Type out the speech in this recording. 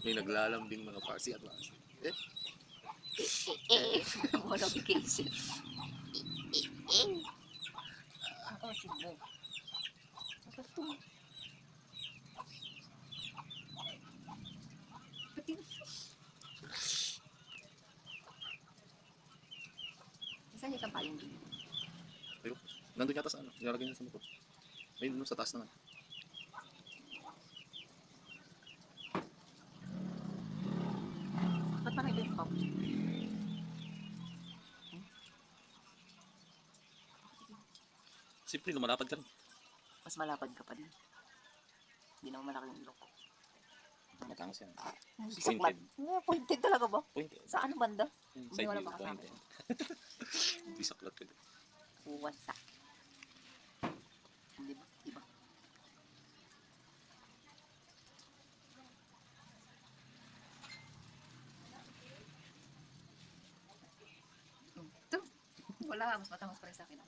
May naglalambing mga pasi at pasi. Eh, Modification. Oh, sige. Saan yung kampayong din? ayun. Nandun yata sa ano, nilalagay niya sa motor. Ayun, no, sa taas naman. Ba't parang ito yung pump? Siyempre, lumalapad ka rin. Mas malapad ka pa din. Hindi naman malaki yung ilok. Matangos yan. Saklat. Pointed talaga ba? Pointed. Sa ano banda? Yung Hindi side wala view, makasama. pointed. Hindi saklat ka din. Wasak. Hindi ba? Iba. Ito. Wala. Mas matangos pa rin sa akin.